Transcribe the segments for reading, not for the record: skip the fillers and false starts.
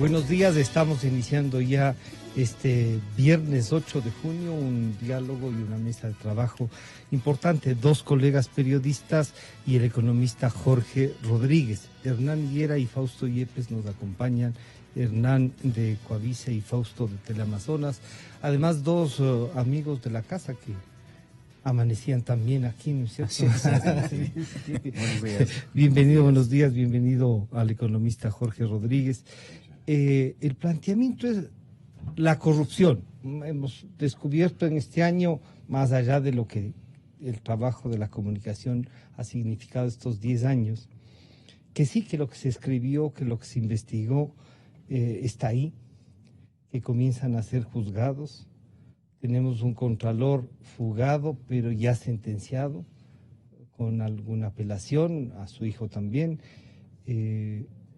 Buenos días, estamos iniciando ya este viernes 8 de junio un diálogo y una mesa de trabajo importante. Dos colegas periodistas y el economista Jorge Rodríguez. Hernán Higuera y Fausto Yepes nos acompañan. Hernán de Coavisa y Fausto de Teleamazonas. Además, dos amigos de la casa que amanecían también aquí, ¿no es cierto? Sí. Buenos días. Bienvenido, buenos días, bienvenido al economista Jorge Rodríguez. El planteamiento es la corrupción. Hemos descubierto en este año, más allá de lo que el trabajo de la comunicación ha significado estos 10 años, que sí, que lo que se escribió, que lo que se investigó está ahí, que comienzan a ser juzgados. Tenemos un contralor fugado, pero ya sentenciado, con alguna apelación, a su hijo también.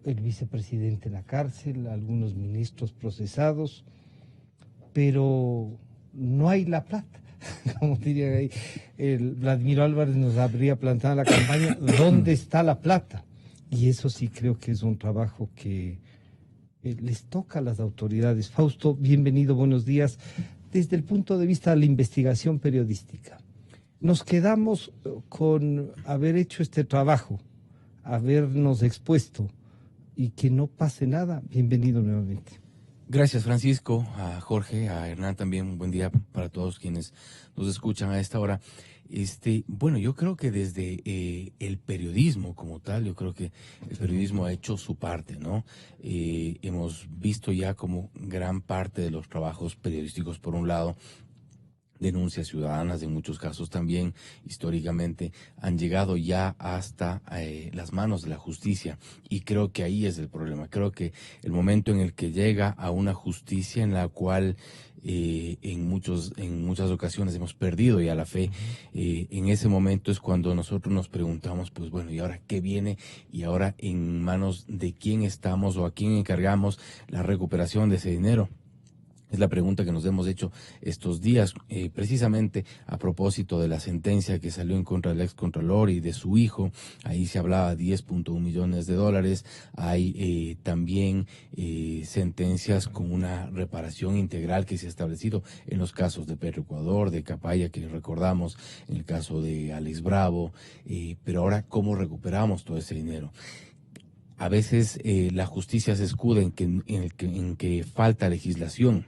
El vicepresidente en la cárcel, algunos ministros procesados, pero no hay la plata. Como diría ahí, Vladimiro Álvarez nos habría planteado la campaña, ¿dónde está la plata? Y eso sí creo que es un trabajo que les toca a las autoridades. Fausto, bienvenido, buenos días. Desde el punto de vista de la investigación periodística, nos quedamos con haber hecho este trabajo, habernos expuesto, y que no pase nada. Bienvenido nuevamente. Gracias, Francisco, a Jorge, a Hernán también. Un buen día para todos quienes nos escuchan a esta hora. Bueno, yo creo que desde el periodismo como tal, yo creo que el periodismo ha hecho su parte, ¿no? Hemos visto ya como gran parte de los trabajos periodísticos, por un lado, denuncias ciudadanas, en muchos casos también históricamente han llegado ya hasta las manos de la justicia, y creo que ahí es el problema. Creo que el momento en el que llega a una justicia en la cual en muchas ocasiones hemos perdido ya la fe, en ese momento es cuando nosotros nos preguntamos, pues bueno, ¿y ahora qué viene? ¿Y ahora en manos de quién estamos o a quién encargamos la recuperación de ese dinero? Es la pregunta que nos hemos hecho estos días, precisamente a propósito de la sentencia que salió en contra del excontralor y de su hijo. Ahí se hablaba de 10.1 millones de dólares. Hay también sentencias con una reparación integral que se ha establecido en los casos de Petroecuador, de Capaya, que recordamos, en el caso de Alex Bravo. Pero ahora, ¿cómo recuperamos todo ese dinero? A veces la justicia se escuda en que falta legislación,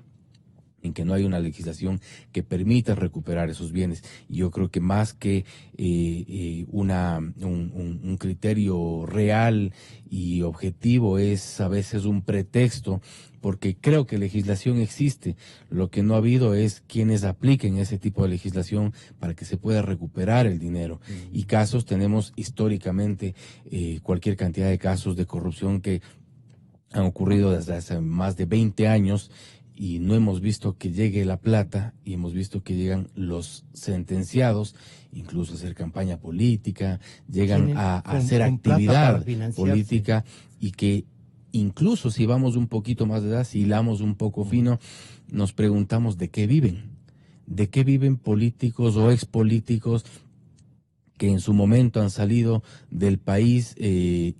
en que no hay una legislación que permita recuperar esos bienes. Y yo creo que más que un criterio real y objetivo, es a veces un pretexto, porque creo que legislación existe. Lo que no ha habido es quienes apliquen ese tipo de legislación para que se pueda recuperar el dinero. Y casos tenemos históricamente, cualquier cantidad de casos de corrupción que han ocurrido desde hace más de 20 años, y no hemos visto que llegue la plata, y hemos visto que llegan los sentenciados, incluso a hacer campaña política, llegan a hacer actividad política, y que incluso si vamos un poquito más de edad, si hilamos un poco fino, nos preguntamos de qué viven políticos o expolíticos que en su momento han salido del país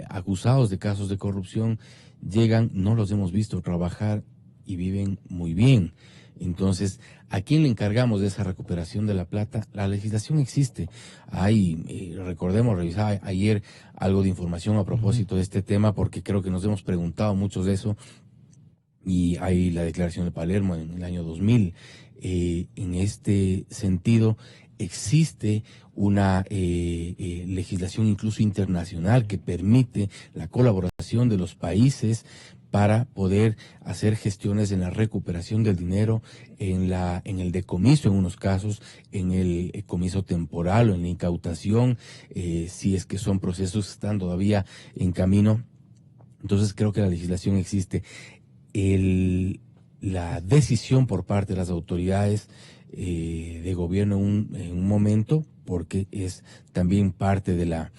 acusados de casos de corrupción, llegan, no los hemos visto trabajar y viven muy bien. Entonces, ¿a quién le encargamos de esa recuperación de la plata? La legislación existe. Hay, recordemos, revisaba ayer algo de información a propósito de este tema, porque creo que nos hemos preguntado muchos de eso, y hay la declaración de Palermo en el año 2000. En este sentido, existe una legislación incluso internacional que permite la colaboración de los países para poder hacer gestiones en la recuperación del dinero, en el decomiso en unos casos, en el decomiso temporal o en la incautación, si es que son procesos que están todavía en camino. Entonces creo que la legislación existe. La decisión por parte de las autoridades de gobierno en un momento, porque es también parte de la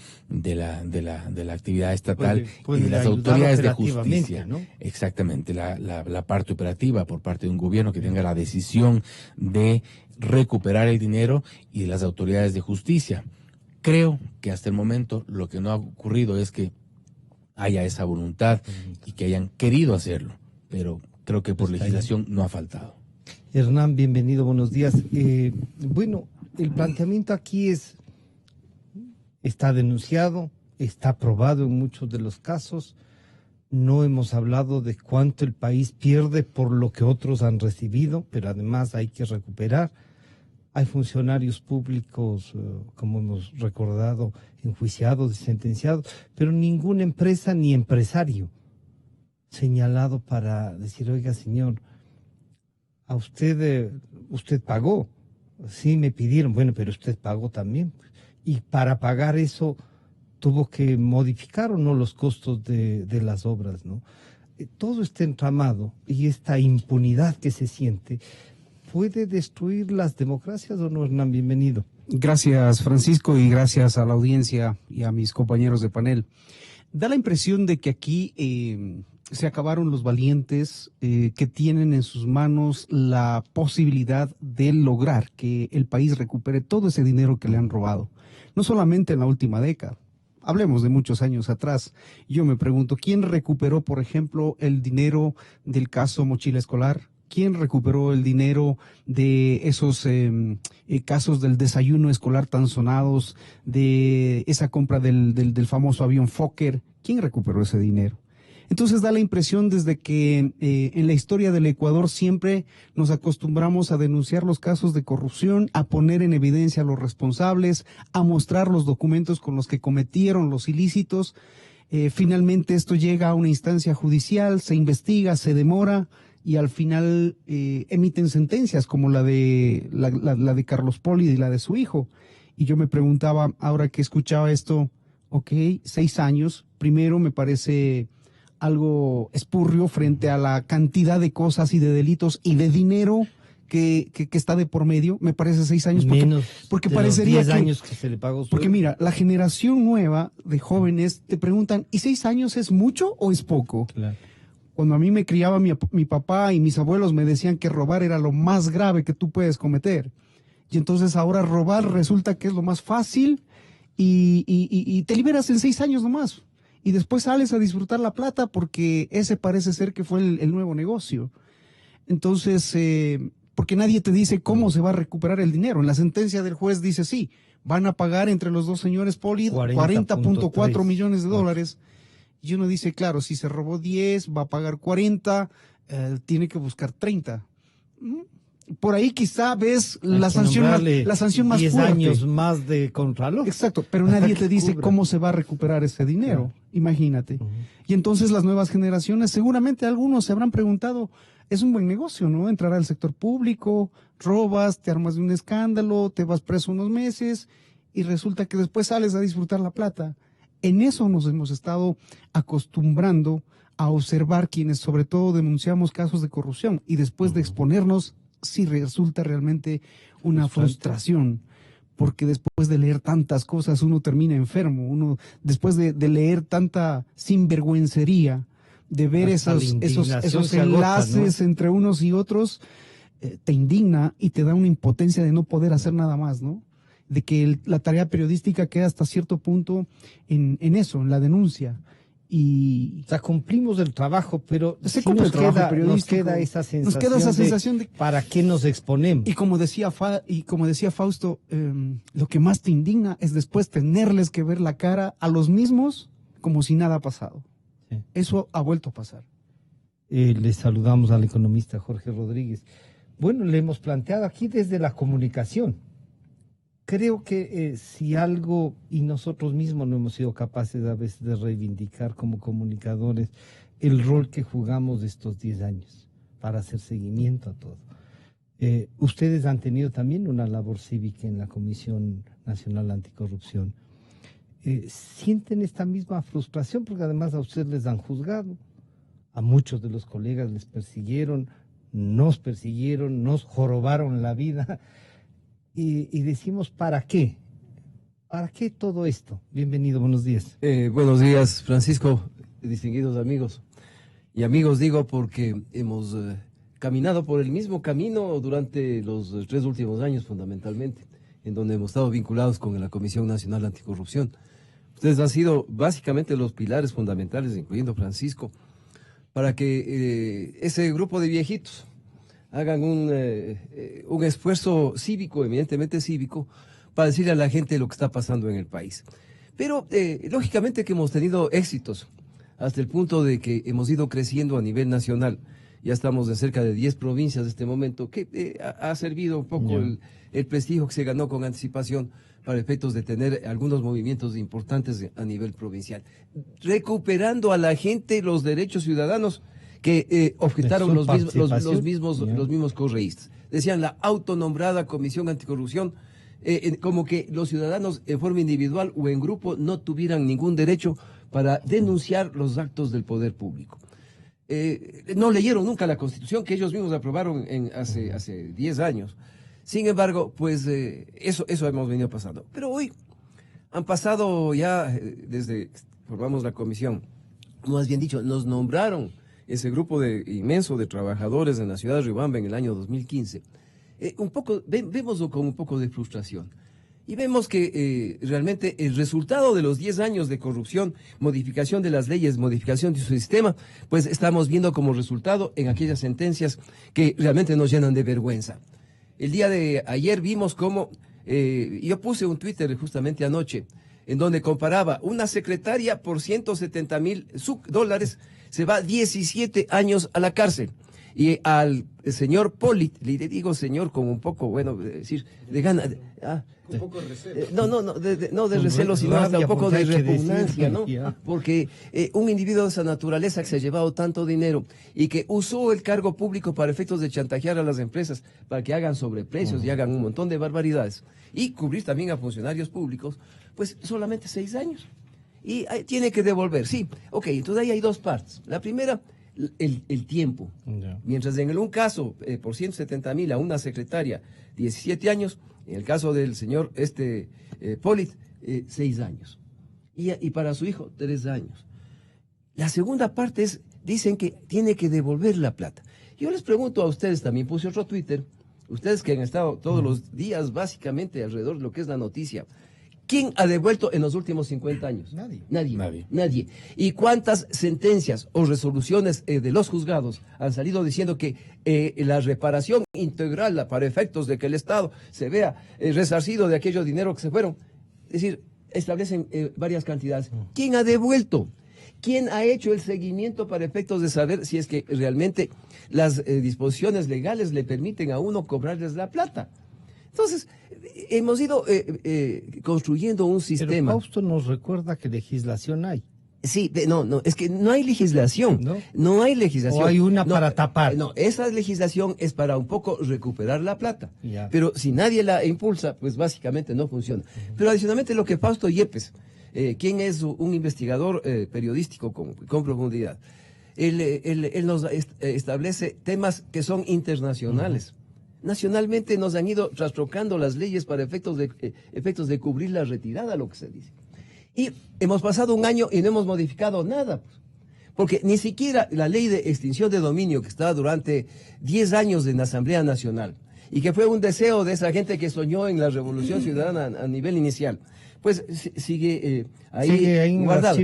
actividad estatal, y de las autoridades de justicia, ¿no? Exactamente, la parte operativa por parte de un gobierno que tenga la decisión de recuperar el dinero, y de las autoridades de justicia. Creo que hasta el momento lo que no ha ocurrido es que haya esa voluntad y que hayan querido hacerlo. pero creo que por legislación no ha faltado. Hernán, bienvenido, buenos días. Bueno, el planteamiento aquí está denunciado, está probado en muchos de los casos. No hemos hablado de cuánto el país pierde por lo que otros han recibido, pero además hay que recuperar. Hay funcionarios públicos, como hemos recordado, enjuiciados y sentenciados, pero ninguna empresa ni empresario señalado para decir, oiga, señor, a usted pagó. Sí, me pidieron, bueno, pero usted pagó también. Y para pagar eso tuvo que modificar o no los costos de las obras, ¿no? Todo está entramado y esta impunidad que se siente puede destruir las democracias, ¿o no, Hernán? Bienvenido. Gracias, Francisco, y gracias a la audiencia y a mis compañeros de panel. Da la impresión de que aquí se acabaron los valientes que tienen en sus manos la posibilidad de lograr que el país recupere todo ese dinero que le han robado. No solamente en la última década. Hablemos de muchos años atrás. Yo me pregunto, ¿quién recuperó, por ejemplo, el dinero del caso Mochila Escolar? ¿Quién recuperó el dinero de esos casos del desayuno escolar tan sonados, de esa compra del famoso avión Fokker? ¿Quién recuperó ese dinero? Entonces da la impresión desde que en la historia del Ecuador siempre nos acostumbramos a denunciar los casos de corrupción, a poner en evidencia a los responsables, a mostrar los documentos con los que cometieron los ilícitos. Finalmente esto llega a una instancia judicial, se investiga, se demora y al final emiten sentencias como la de Carlos Poli y la de su hijo. Y yo me preguntaba, ahora que escuchaba esto, 6 años, primero me parece algo espurrio frente a la cantidad de cosas y de delitos y de dinero que está de por medio. Me parece 6 años porque parecería 10 años que se le pagó. Porque mira, la generación nueva de jóvenes te preguntan, ¿y 6 años es mucho o es poco? Claro. Cuando a mí me criaba mi papá y mis abuelos me decían que robar era lo más grave que tú puedes cometer. Y entonces ahora robar resulta que es lo más fácil y te liberas en 6 años nomás. Y después sales a disfrutar la plata porque ese parece ser que fue el nuevo negocio. Entonces, porque nadie te dice cómo se va a recuperar el dinero. En la sentencia del juez dice, sí, van a pagar entre los dos señores Poli 40.4 millones de dólares. Y uno dice, claro, si se robó 10, va a pagar 40, tiene que buscar 30. Por ahí quizá ves la sanción más 10 fuerte. años más de contralor. Exacto, pero nadie te dice cómo se va a recuperar ese dinero. Claro. Imagínate. Y entonces las nuevas generaciones, seguramente algunos se habrán preguntado, es un buen negocio, ¿no? Entrar al sector público, robas, te armas de un escándalo, te vas preso unos meses y resulta que después sales a disfrutar la plata. En eso nos hemos estado acostumbrando a observar quienes sobre todo denunciamos casos de corrupción y después de exponernos, sí resulta realmente una frustración, porque después de leer tantas cosas uno termina enfermo, uno después de leer tanta sinvergüencería, de ver esos enlaces, ¿no?, entre unos y otros, te indigna y te da una impotencia de no poder hacer nada más, ¿no? De que la tarea periodística queda hasta cierto punto en eso, en la denuncia. Y o sea, cumplimos el trabajo, pero nos queda esa sensación de ¿para qué nos exponemos? Y como decía Fausto, lo que más te indigna es después tenerles que ver la cara a los mismos como si nada ha pasado. Sí. Eso ha vuelto a pasar. Le saludamos al economista Jorge Rodríguez. Bueno, le hemos planteado aquí desde la comunicación. Creo que si algo, y nosotros mismos no hemos sido capaces a veces de reivindicar como comunicadores el rol que jugamos estos 10 años para hacer seguimiento a todo. Ustedes han tenido también una labor cívica en la Comisión Nacional Anticorrupción. ¿Sienten esta misma frustración? Porque además a ustedes les han juzgado, a muchos de los colegas les persiguieron, nos jorobaron la vida. Y decimos, ¿para qué? ¿Para qué todo esto? Bienvenido, buenos días. Buenos días, Francisco, distinguidos amigos. Y amigos digo porque hemos caminado por el mismo camino durante los 3 últimos años fundamentalmente, en donde hemos estado vinculados con la Comisión Nacional Anticorrupción. Ustedes han sido básicamente los pilares fundamentales, incluyendo Francisco, para que ese grupo de viejitos hagan un esfuerzo cívico, eminentemente cívico, para decirle a la gente lo que está pasando en el país. Pero lógicamente que hemos tenido éxitos, hasta el punto de que hemos ido creciendo a nivel nacional. Ya estamos de cerca de 10 provincias en este momento, que ha servido un poco el prestigio que se ganó con anticipación para efectos de tener algunos movimientos importantes a nivel provincial. Recuperando a la gente los derechos ciudadanos que objetaron los mismos correístas. Decían la autonombrada Comisión Anticorrupción, como que los ciudadanos en forma individual o en grupo no tuvieran ningún derecho para denunciar los actos del poder público. No leyeron nunca la Constitución que ellos mismos aprobaron hace 10 años. Sin embargo, pues eso hemos venido pasando. Pero hoy han pasado ya, desde que formamos la comisión, más bien dicho, nos nombraron ese grupo inmenso de trabajadores en la ciudad de Riobamba en el año 2015. Vemoslo con un poco de frustración. Y vemos que realmente el resultado de los 10 años de corrupción, modificación de las leyes, modificación de su sistema, pues estamos viendo como resultado en aquellas sentencias que realmente nos llenan de vergüenza. El día de ayer vimos cómo, yo puse un Twitter justamente anoche, en donde comparaba una secretaria por $170,000 se va 17 años a la cárcel. Y al señor Polit, le digo señor como un poco, bueno, decir, de gana. Un poco de recelo. No de recelo, sino hasta un poco de repugnancia, ¿no? Porque un individuo de esa naturaleza que se ha llevado tanto dinero y que usó el cargo público para efectos de chantajear a las empresas para que hagan sobreprecios y hagan un montón de barbaridades y cubrir también a funcionarios públicos, pues solamente 6 años. Y tiene que devolver, sí. Ok, entonces ahí hay dos partes. La primera, el tiempo. Mientras en un caso, por 170,000 a una secretaria, 17 años, en el caso del señor Polit, 6 años. Y para su hijo, 3 años. La segunda parte es, dicen que tiene que devolver la plata. Yo les pregunto a ustedes, también puse otro Twitter, ustedes que han estado todos los días básicamente alrededor de lo que es la noticia, ¿quién ha devuelto en los últimos 50 años? Nadie. ¿Y cuántas sentencias o resoluciones de los juzgados han salido diciendo que la reparación integral para efectos de que el Estado se vea resarcido de aquellos dinero que se fueron? Es decir, establecen varias cantidades. ¿Quién ha devuelto? ¿Quién ha hecho el seguimiento para efectos de saber si es que realmente las disposiciones legales le permiten a uno cobrarles la plata? Entonces, hemos ido construyendo un sistema. Pero Fausto nos recuerda que legislación hay. Sí, es que no hay legislación. No hay legislación. O hay una para tapar. No, esa legislación es para un poco recuperar la plata. Ya. Pero si nadie la impulsa, pues básicamente no funciona. Pero adicionalmente lo que Fausto Yepes, quien es un investigador periodístico con profundidad, él nos establece temas que son internacionales. Nacionalmente nos han ido trastrocando las leyes para efectos de cubrir la retirada, lo que se dice. Y hemos pasado un año y no hemos modificado nada. Porque ni siquiera la ley de extinción de dominio que estaba durante 10 años en la Asamblea Nacional y que fue un deseo de esa gente que soñó en la Revolución Ciudadana a nivel inicial, pues sigue ahí guardado.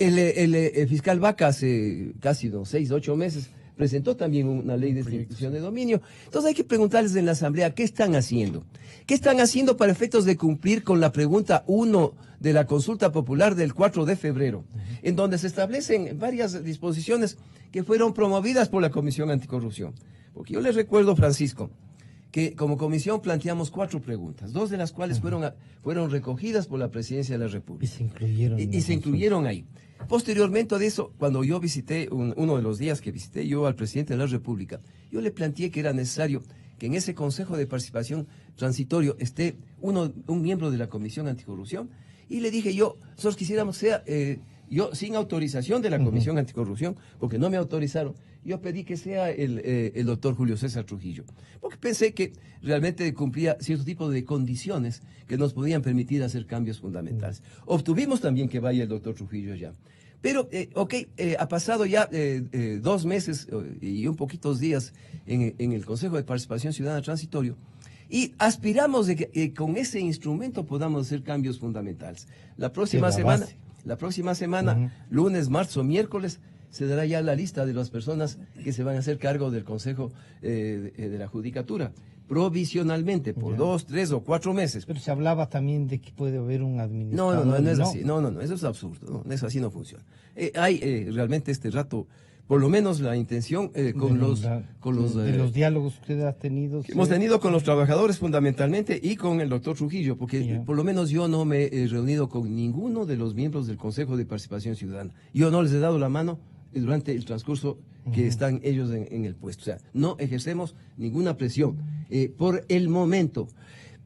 El fiscal Vaca hace casi 6, 8 meses presentó también una ley de extinción de dominio. Entonces hay que preguntarles en la Asamblea, ¿qué están haciendo? ¿Qué están haciendo para efectos de cumplir con la pregunta 1 de la consulta popular del 4 de febrero, en donde se establecen varias disposiciones que fueron promovidas por la Comisión Anticorrupción? Porque yo les recuerdo, Francisco, que como comisión planteamos 4 preguntas, 2 de las cuales fueron recogidas por la Presidencia de la República. Y se incluyeron ahí. Posteriormente de eso, cuando yo visité, uno de los días que visité yo al presidente de la República, yo le planteé que era necesario que en ese Consejo de Participación Transitorio esté un miembro de la Comisión Anticorrupción, y le dije nosotros quisiéramos yo sin autorización de la Comisión Anticorrupción, porque no me autorizaron, yo pedí que sea el doctor Julio César Trujillo, porque pensé que realmente cumplía cierto tipo de condiciones que nos podían permitir hacer cambios fundamentales. Obtuvimos también que vaya el doctor Trujillo ya. Pero, ha pasado ya 2 meses y un poquitos días en el Consejo de Participación Ciudadana Transitorio, y aspiramos de que con ese instrumento podamos hacer cambios fundamentales. La próxima semana, lunes, martes o miércoles, se dará ya la lista de las personas que se van a hacer cargo del Consejo de la Judicatura, provisionalmente, por 2, 3 o 4 meses. Pero se hablaba también de que puede haber un administrador. No es así, no, eso es absurdo, no, eso así no funciona. Hay realmente este rato, por lo menos la intención con los diálogos que usted ha tenido. Hemos tenido con los trabajadores fundamentalmente y con el doctor Trujillo, porque por lo menos yo no me he reunido con ninguno de los miembros del Consejo de Participación Ciudadana. Yo no les he dado la mano durante el transcurso que están ellos en el puesto. O sea, no ejercemos ninguna presión por el momento.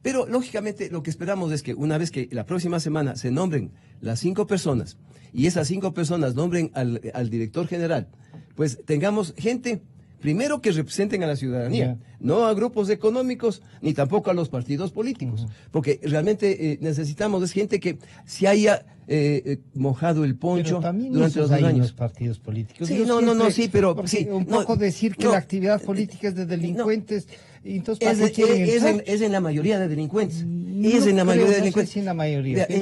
Pero, lógicamente, lo que esperamos es que una vez que la próxima semana se nombren las 5 personas y esas 5 personas nombren al director general, pues tengamos gente, primero, que representen a la ciudadanía, no a grupos económicos ni tampoco a los partidos políticos, porque realmente necesitamos es gente que se haya mojado el poncho durante los años. Los partidos políticos. Sí, sí, pero sí, un poco decir que la actividad política es de delincuentes. Entonces, es en la mayoría de delincuentes. En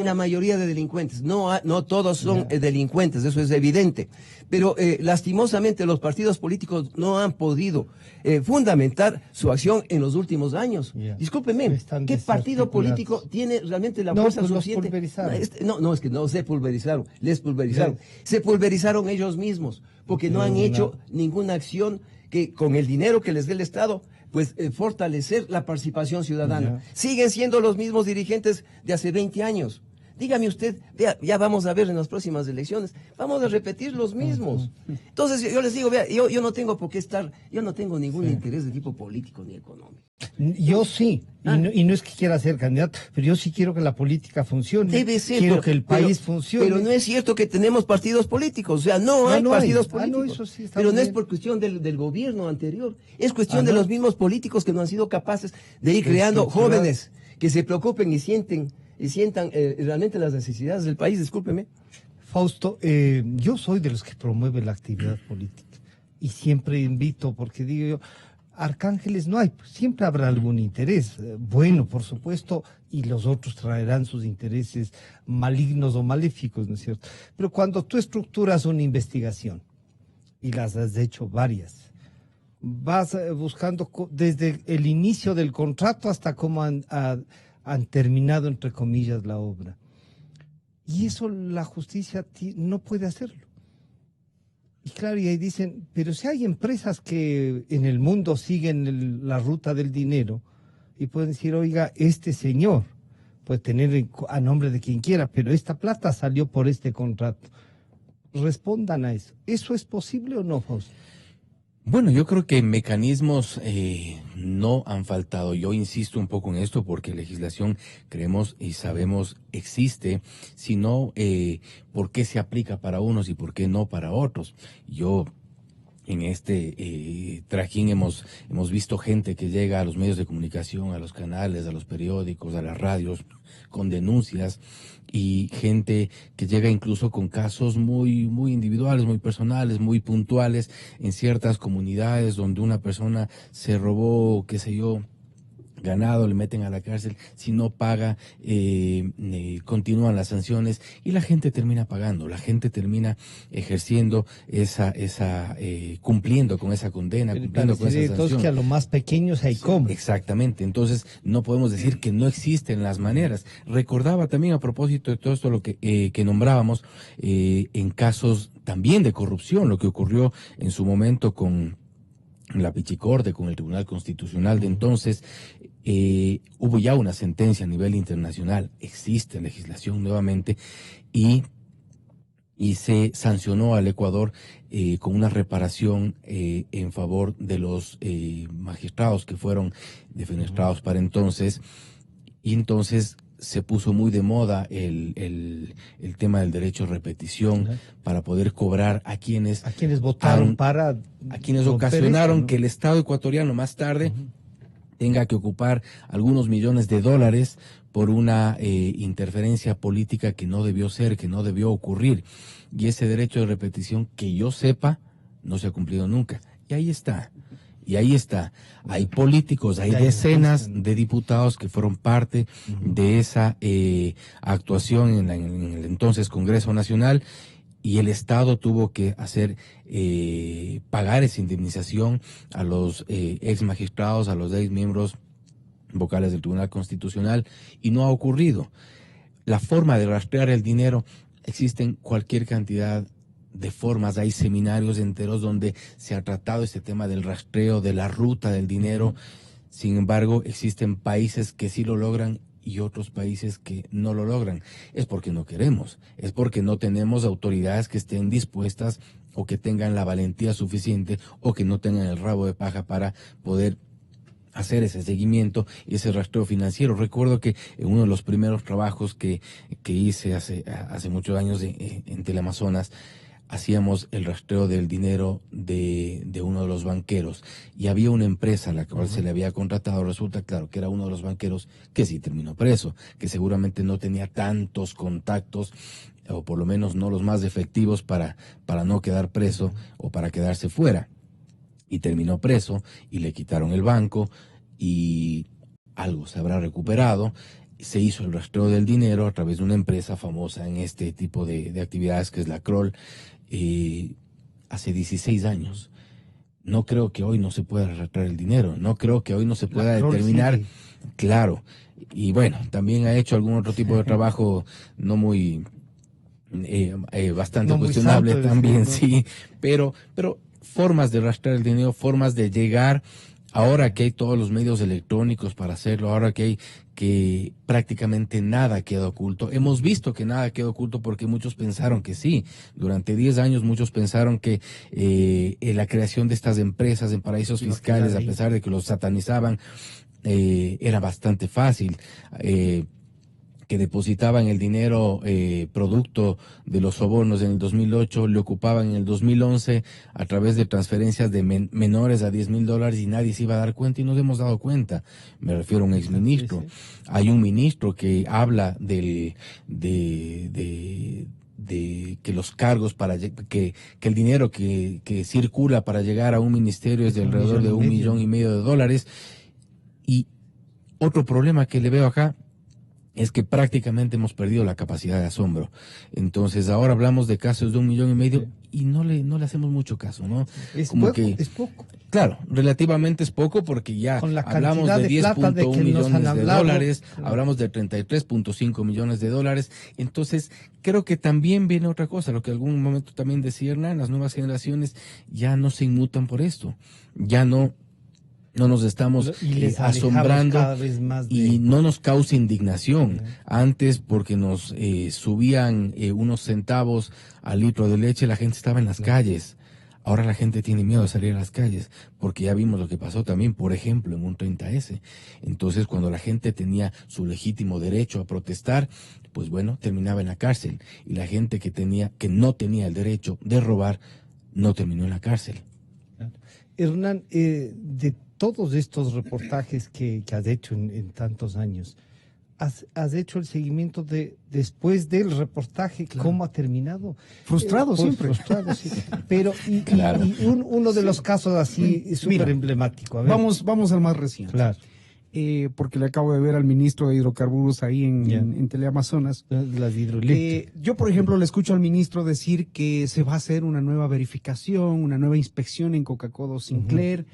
la mayoría de delincuentes. No todos son delincuentes, eso es evidente. Pero lastimosamente los partidos políticos no han podido fundamentar su acción en los últimos años. Discúlpeme, ¿qué partido político tiene realmente la fuerza suficiente? No, es que no se pulverizaron, les pulverizaron. Se pulverizaron ellos mismos, porque no han hecho ninguna acción que con el dinero que les dé el Estado, pues fortalecer la participación ciudadana. Siguen siendo los mismos dirigentes de hace 20 años. Dígame usted, ya vamos a ver en las próximas elecciones, vamos a repetir los mismos. Entonces yo les digo, yo no tengo por qué yo no tengo ningún interés de tipo político ni económico. Yo sí, y no es que quiera ser candidato, pero yo sí quiero que la política funcione. Debe ser, quiero que el país funcione. Pero no es cierto que tenemos partidos políticos, o sea, no hay partidos políticos. Eso sí pero no bien. Es por cuestión del gobierno anterior, es cuestión de los mismos políticos que no han sido capaces de ir creando jóvenes que se preocupen y sientan realmente las necesidades del país. Discúlpeme. Fausto, yo soy de los que promueve la actividad política y siempre invito, porque digo yo, arcángeles no hay, siempre habrá algún interés, bueno, por supuesto, y los otros traerán sus intereses malignos o maléficos, ¿no es cierto? Pero cuando tú estructuras una investigación, y las has hecho varias, vas buscando desde el inicio del contrato hasta cómo han terminado, entre comillas, la obra. Y eso la justicia no puede hacerlo. Y claro, y ahí dicen, pero si hay empresas que en el mundo siguen la ruta del dinero y pueden decir, oiga, este señor puede tener a nombre de quien quiera, pero esta plata salió por este contrato. Respondan a eso. ¿Eso es posible o no, Fausto? Bueno, yo creo que mecanismos no han faltado. Yo insisto un poco en esto porque legislación, creemos y sabemos, existe, sino por qué se aplica para unos y por qué no para otros. Yo en este trajín hemos visto gente que llega a los medios de comunicación, a los canales, a los periódicos, a las radios, con denuncias, y gente que llega incluso con casos muy individuales, muy personales, muy puntuales, en ciertas comunidades donde una persona se robó, qué sé yo, ganado, le meten a la cárcel, si no paga, continúan las sanciones y la gente termina pagando, la gente termina ejerciendo cumpliendo con esa condena, cumpliendo con esa sanción. Entonces que a lo más pequeños hay como. Exactamente, entonces no podemos decir que no existen las maneras. Recordaba también a propósito de todo esto lo que nombrábamos, en casos también de corrupción, lo que ocurrió en su momento con la Pichicorte, con el Tribunal Constitucional de entonces. Hubo ya una sentencia a nivel internacional, existe legislación nuevamente y se sancionó al Ecuador con una reparación en favor de los magistrados que fueron defenestrados para entonces, y entonces se puso muy de moda el tema del derecho a repetición para poder cobrar a quienes votaron a quienes ocasionaron que el Estado ecuatoriano más tarde tenga que ocupar algunos millones de dólares por una interferencia política que no debió ser, que no debió ocurrir. Y ese derecho de repetición, que yo sepa, no se ha cumplido nunca. Y ahí está. Hay políticos, hay decenas de diputados que fueron parte de esa actuación en el entonces Congreso Nacional, y el Estado tuvo que hacer pagar esa indemnización a los ex magistrados, a los ex miembros vocales del Tribunal Constitucional, y no ha ocurrido. La forma de rastrear el dinero, existen cualquier cantidad de formas, hay seminarios enteros donde se ha tratado este tema del rastreo, de la ruta del dinero. Sin embargo, existen países que sí lo logran y otros países que no lo logran. Es porque no queremos, es porque no tenemos autoridades que estén dispuestas o que tengan la valentía suficiente o que no tengan el rabo de paja para poder hacer ese seguimiento y ese rastreo financiero. Recuerdo que en uno de los primeros trabajos que hice hace muchos años en Teleamazonas, hacíamos el rastreo del dinero de uno de los banqueros y había una empresa a la cual se le había contratado. Resulta, claro, que era uno de los banqueros que sí terminó preso, que seguramente no tenía tantos contactos, o por lo menos no los más efectivos para no quedar preso o para quedarse fuera. Y terminó preso y le quitaron el banco y algo se habrá recuperado. Se hizo el rastreo del dinero a través de una empresa famosa en este tipo de actividades, que es la Kroll, hace 16 años. No creo que hoy no se pueda rastrear el dinero, no creo que hoy no se pueda determinar, claro. Y bueno, también ha hecho algún otro tipo de trabajo no muy, bastante No muy cuestionable santo, también, ¿no? sí, pero formas de rastrear el dinero, formas de llegar, ahora que hay todos los medios electrónicos para hacerlo, ahora que prácticamente nada queda oculto. Hemos visto que nada queda oculto porque muchos pensaron que sí. Durante 10 años muchos pensaron que la creación de estas empresas en paraísos fiscales, a pesar de que los satanizaban, era bastante fácil. Que depositaban el dinero producto de los sobornos en el 2008, le ocupaban en el 2011 a través de transferencias de menores a $10,000 y nadie se iba a dar cuenta y nos hemos dado cuenta. Me refiero a un exministro. Sí, sí. Hay un ministro que habla de que los cargos que el dinero que circula para llegar a un ministerio es de alrededor de $1,5 millones. Y otro problema que le veo acá es que prácticamente hemos perdido la capacidad de asombro. Entonces ahora hablamos de casos de $1,5 millones y no le hacemos mucho caso, ¿no? Es como poco, que es poco. Claro, relativamente es poco porque ya con la hablamos de 10.1 millones de dólares, hablamos de 33.5 millones de dólares. Entonces creo que también viene otra cosa, lo que algún momento también decía Hernán, las nuevas generaciones ya no se inmutan por esto, ya no nos estamos asombrando cada vez más y no nos causa indignación. Antes, porque nos subían unos centavos al litro de leche, la gente estaba en las calles. Ahora la gente tiene miedo de salir a las calles, porque ya vimos lo que pasó también, por ejemplo, en un 30S. Entonces, cuando la gente tenía su legítimo derecho a protestar, pues bueno, terminaba en la cárcel. Y la gente que no tenía el derecho de robar, no terminó en la cárcel. Hernán, de todos estos reportajes que has hecho en tantos años, has hecho el seguimiento después del reportaje, claro. ¿Cómo ha terminado? Frustrado siempre. Frustrado, sí. Pero claro. Uno de los casos así súper emblemático. A ver. Vamos al más reciente. Claro. Porque le acabo de ver al ministro de Hidrocarburos ahí en Teleamazonas. Las hidroeléctricas. Yo, por ejemplo, le escucho al ministro decir que se va a hacer una nueva verificación, una nueva inspección en Coca-Cola Sinclair,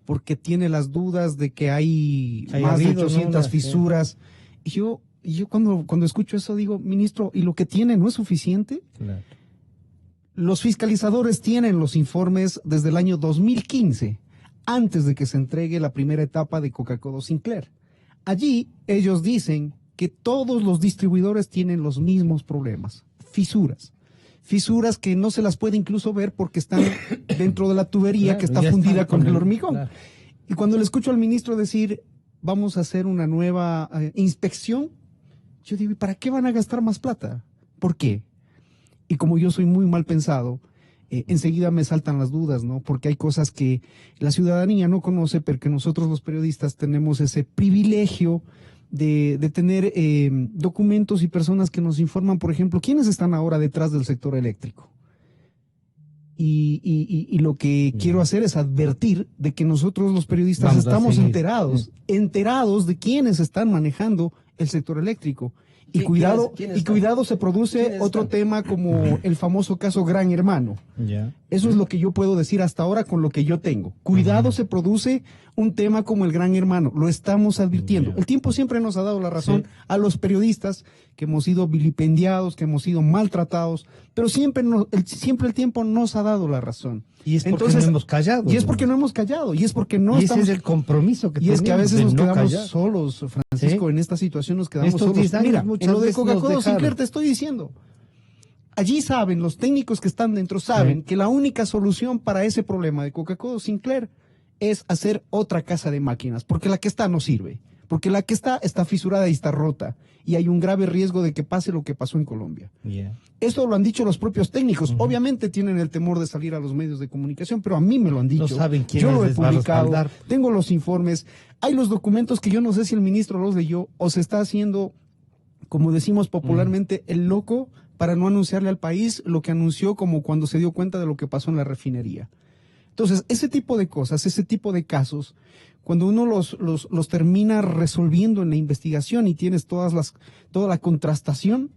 porque tiene las dudas de que hay más de 800 fisuras. Y yo cuando escucho eso digo, ministro, ¿y lo que tiene no es suficiente? Claro. Los fiscalizadores tienen los informes desde el año 2015, antes de que se entregue la primera etapa de Coca-Cola Sinclair. Allí ellos dicen que todos los distribuidores tienen los mismos problemas, fisuras que no se las puede incluso ver porque están dentro de la tubería, claro, que está fundida con el hormigón. Claro. Y cuando le escucho al ministro decir, vamos a hacer una nueva inspección, yo digo, ¿y para qué van a gastar más plata? ¿Por qué? Y como yo soy muy mal pensado, enseguida me saltan las dudas, ¿no? Porque hay cosas que la ciudadanía no conoce, pero que nosotros los periodistas tenemos ese privilegio de tener documentos y personas que nos informan, por ejemplo, quiénes están ahora detrás del sector eléctrico. Y lo que quiero hacer es advertir de que nosotros los periodistas estamos enterados de quiénes están manejando el sector eléctrico Y cuidado, ¿quiénes cuidado se produce ¿quiénes otro están? tema como el famoso caso Gran Hermano. Ya. Eso es lo que yo puedo decir hasta ahora con lo que yo tengo. Cuidado, se produce un tema como el Gran Hermano. Lo estamos advirtiendo. El tiempo siempre nos ha dado la razón a los periodistas que hemos sido vilipendiados, que hemos sido maltratados, pero siempre el tiempo nos ha dado la razón. Y es porque no hemos callado. Y es porque no hemos callado. Y es porque no y estamos... ese es el compromiso que Y es que a tenemos veces de nos no quedamos callar. solos, Francisco, ¿Sí? en esta situación nos quedamos Estos solos. 10 años Mira, muchas en lo de veces nos Coca-Cola dejaron. Sinclair te estoy diciendo. Allí saben, los técnicos que están dentro saben que la única solución para ese problema de Coca-Cola Sinclair es hacer otra casa de máquinas, porque la que está no sirve, porque la que está fisurada y está rota, y hay un grave riesgo de que pase lo que pasó en Colombia. Ya. Esto lo han dicho los propios técnicos. Obviamente tienen el temor de salir a los medios de comunicación, pero a mí me lo han dicho. No saben quién yo lo he les va a publicado, respaldar. tengo los informes, hay los documentos que yo no sé si el ministro los leyó o se está haciendo, como decimos popularmente, el loco para no anunciarle al país lo que anunció como cuando se dio cuenta de lo que pasó en la refinería. Entonces, ese tipo de cosas, ese tipo de casos, cuando uno los termina resolviendo en la investigación y tienes toda la contrastación,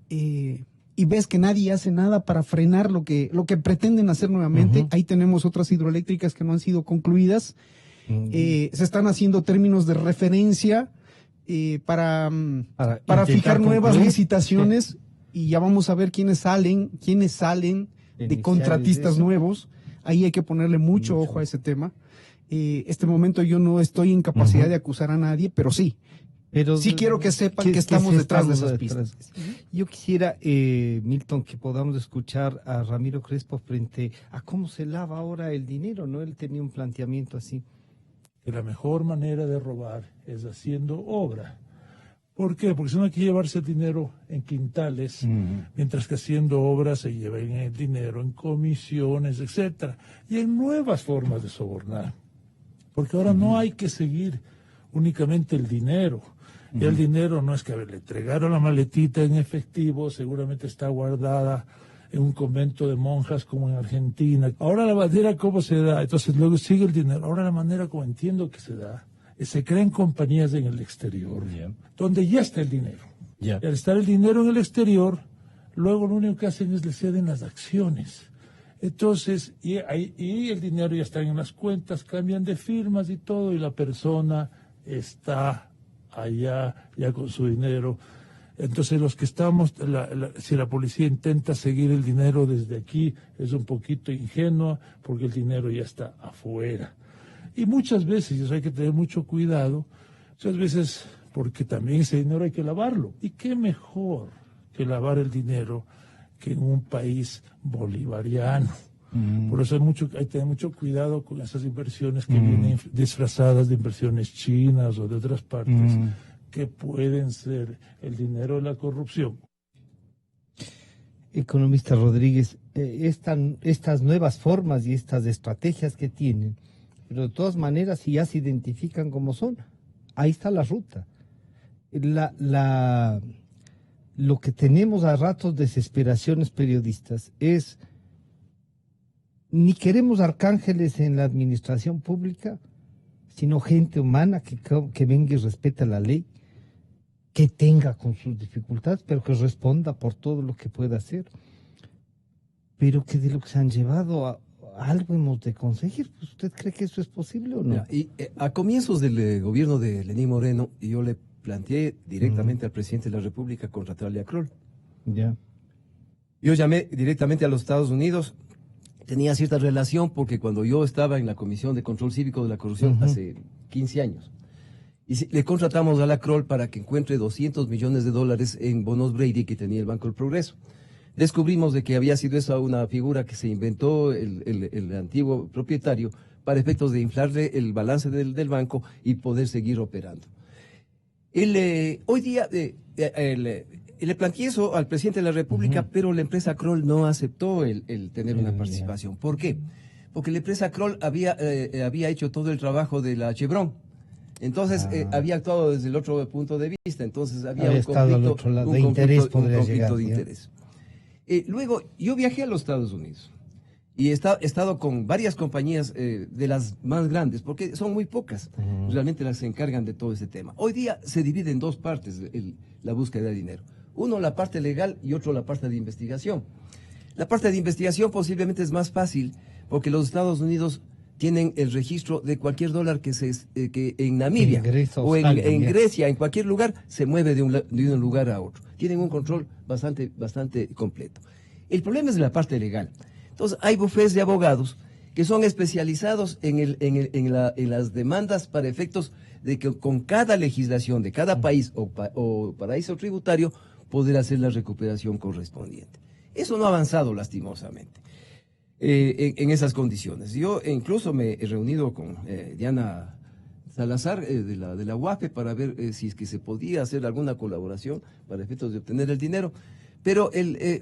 y ves que nadie hace nada para frenar lo que pretenden hacer nuevamente, ahí tenemos otras hidroeléctricas que no han sido concluidas, se están haciendo términos de referencia para intentar fijar nuevas concluir. licitaciones, y ya vamos a ver quiénes salen de contratistas nuevos. Ahí hay que ponerle mucho ojo a ese tema. Este momento yo no estoy en capacidad de acusar a nadie, pero sí. Pero Sí quiero que sepan que estamos detrás de esas pistas. Yo quisiera, Milton, que podamos escuchar a Ramiro Crespo frente a cómo se lava ahora el dinero, ¿no? Él tenía un planteamiento así. Que la mejor manera de robar es haciendo obra. ¿Por qué? Porque si no hay que llevarse el dinero en quintales, mientras que haciendo obra se lleva el dinero en comisiones, etcétera, y en nuevas formas de sobornar. Porque ahora no hay que seguir únicamente el dinero. Y el dinero no es que, a ver, le entregaron la maletita en efectivo, seguramente está guardada en un convento de monjas como en Argentina. Ahora la manera como se da, entonces luego sigue el dinero. Ahora la manera como entiendo que se da, se crean compañías en el exterior, donde ya está el dinero. Y al estar el dinero en el exterior, luego lo único que hacen es le ceden las acciones. Entonces, y el dinero ya está en las cuentas, cambian de firmas y todo, y la persona está allá ya con su dinero. Entonces los que estamos, si la policía intenta seguir el dinero desde aquí, es un poquito ingenua porque el dinero ya está afuera. Y muchas veces, y eso hay que tener mucho cuidado, muchas veces porque también ese dinero hay que lavarlo. ¿Y qué mejor que lavar el dinero que en un país bolivariano? Por eso hay que tener mucho cuidado con esas inversiones que vienen disfrazadas de inversiones chinas o de otras partes, que pueden ser el dinero de la corrupción. Economista Rodríguez, estas nuevas formas y estas estrategias que tienen, pero de todas maneras, si ya se identifican como son, ahí está la ruta. Lo que tenemos a ratos desesperaciones periodistas es, ni queremos arcángeles en la administración pública, sino gente humana que venga y respete la ley, que tenga con sus dificultades, pero que responda por todo lo que pueda hacer. Pero que de lo que se han llevado algo hemos de conseguir. ¿Usted cree que eso es posible o no? Mira, y a comienzos del gobierno de Lenín Moreno, yo le planteé directamente al presidente de la República contratarle a Kroll. Ya. Yo llamé directamente a los Estados Unidos, tenía cierta relación porque cuando yo estaba en la Comisión de Control Cívico de la Corrupción hace 15 años, y le contratamos a la Kroll para que encuentre $200 millones en bonos Brady que tenía el Banco del Progreso. Descubrimos de que había sido esa una figura que se inventó el antiguo propietario para efectos de inflarle el balance del banco y poder seguir operando. Hoy día le planteé eso al presidente de la República, pero la empresa Kroll no aceptó el tener una participación. ¿Por qué? Porque la empresa Kroll había hecho todo el trabajo de la Chevron. Entonces había actuado desde el otro punto de vista. Entonces había un conflicto de interés. Luego yo viajé a los Estados Unidos Y he estado con varias compañías de las más grandes, porque son muy pocas realmente las que se encargan de todo ese tema. Hoy día se divide en dos partes la búsqueda de dinero. Uno, la parte legal, y otro, la parte de investigación. La parte de investigación posiblemente es más fácil, porque los Estados Unidos tienen el registro de cualquier dólar que en Namibia o en Grecia, en cualquier lugar, se mueve de un lugar a otro. Tienen un control bastante completo. El problema es la parte legal. Entonces, hay bufetes de abogados que son especializados en las demandas para efectos de que con cada legislación de cada país o paraíso tributario poder hacer la recuperación correspondiente. Eso no ha avanzado lastimosamente en esas condiciones. Yo incluso me he reunido con Diana Salazar de la UAFE para ver si es que se podía hacer alguna colaboración para efectos de obtener el dinero. Pero